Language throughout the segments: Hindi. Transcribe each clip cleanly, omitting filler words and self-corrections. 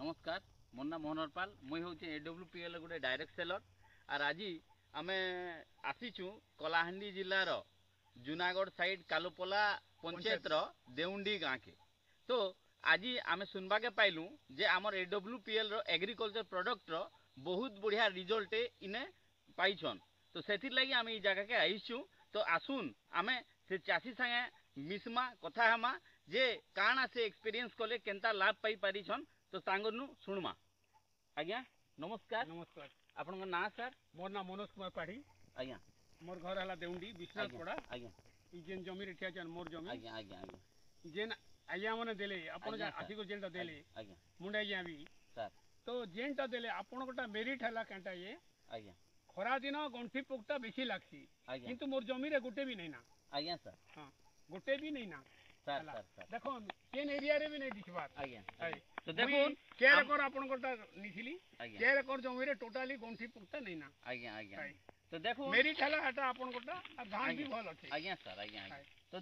नमस्कार मोर ना मोहन पाल मुई हूँ AWPL गोटे डायरेक्ट सेलर और आज आम आसीचु कलाहांडी जिलार जूनागढ़ साइड कालुपला पंचायत देउंडी गाँ के। तो आज आम सुनवा के पाइलु जे आमर AWPL एग्रीकल्चर प्रोडक्ट रो बहुत बढ़िया रिजल्ट इने पाइछन। तो से लगी आम जगह के आईचु। तो आसुन आम से चाषी संगे मिसमा कथा हमा जे काना से एक्सपीरियंस कले केंता लाभ पाई पारिछन। तो सांगनु सुनमा। आज्ञा नमस्कार। नमस्कार। आपन ना सर? मोर ना मनोज कुमार पाढ़ी। आज्ञा मोर घर हला देउंडी विश्वनाथ पड़ा। आज्ञा ई जेन जमी रे ठिया मोर जमी। आज्ञा आज्ञा आज्ञा जेन आज्ञा माने देले आपन जा आसी को जेनटा देले आज्ञा मुंडा आज्ञा भी सर। तो जेनटा देले आपन कोटा मेरिट हला कांटा ये आज्ञा खरा दिन गंठी पोकटा बेसी लागसी किंतु मोर जमी रे गुटे भी नहीं ना। आज्ञा सर। हां गुटे भी नहीं ना सर सर सर देखो केन एरिया रे भी नहीं दिखबार। आज्ञा तो देखो केर एकर आपन कोटा निथिली केर एकर जमी रे टोटली गंठी पोकटा नहीं ना। आज्ञा आज्ञा तो देखो मेरिट हला हटा आपन कोटा आ धान भी भल अछि। आज्ञा सर आज्ञा आज्ञा तो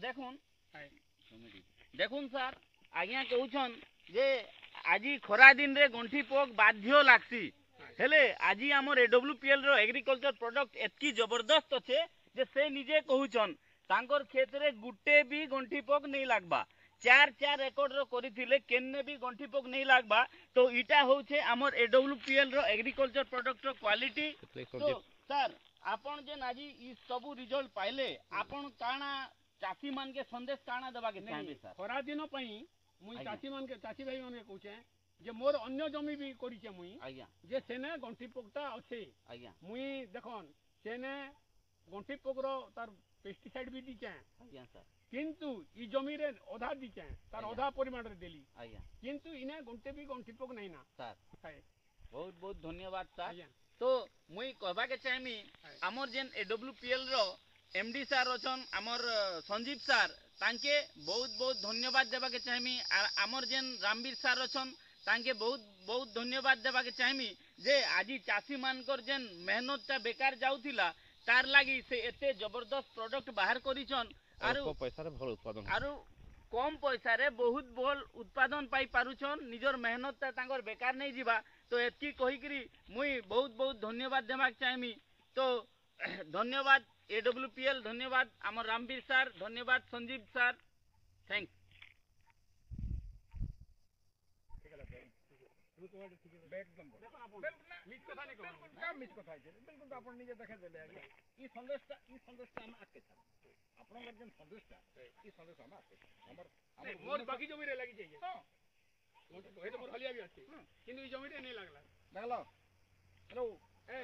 देखुन सर आज्ञा कहउछन जे आजी खरा दिन रे गंठी पोक बाध्य लागसी हेले आजी हमर AWPL रो एग्रीकल्चर प्रोडक्ट एतकी जबरदस्त अछि जे से निजे कहउछन तांकर खेत रे गुटे भी गंठी पोक नहीं लागबा। 4 एकड़ रो करिथिले केन्ने भी गंठी पोक नहीं लागबा। तो इटा होउछे हमर AWPL रो एग्रीकल्चर प्रोडक्ट रो क्वालिटी। तो सर आपन जे आजी ई सब रिजल्ट पाइले आपन काना चासी मान के संदेश काना देबा के चाहबे सर? खरा दिन पई मुई चासी मान के चासी भाई मान के कहूचे जे मोर अन्य जमी भी करिचे मुई आज्ञा जे सेने गंठी पोकटा अछि। आज्ञा मुई देखन सेने गंठी पोक रो तार पेस्टिसाइड भी दिचे। आज्ञा सर किंतु ई जमी रे आधा दिचे तार आधा परिमाण रे देली। आज्ञा किंतु इने गंटे भी गंठी पोक नहीं ना सर। हाय बहुत बहुत धन्यवाद सर। तो मुई कहबा के चाहमी हमर जेन AWPL रो MD सर अछन हमर संजीव सर तांके बहुत बहुत धन्यवाद देबा के चाहमी। हमर जेन रामवीर सर अछन तांके बहुत बहुत धन्यवाद देबा के चाहमी जे आजी चासी मानकर जेन मेहनत बेकार जाउथिला तार लागी से एते जबरदस्त प्रोडक्ट बाहर करिछन आरो पैसा रे भल उत्पादन आरो कम पैसा रे बहुत भल उत्पादन पाई पारुछन निजर मेहनत तांकर बेकार नहीं जीवा। तो एतकी कहि करी मुई बहुत बहुत धन्यवाद देबा के चाहमी। तो धन्यवाद AWPL, धन्यवाद हमर रामवीर सर, धन्यवाद संजीव सर। थैंक्स। बिल्कुल आपन निजे देखे देले ई संदेशटा हम आके छ आपन जेन संदेशटा ई संदेश हम आके हमर मोर बाकी जमी रे लागि चाहिए। हां मोर तो मोर हलिया भी अछि किंतु ई जमी रे नहीं लागला। लागला हेलो ए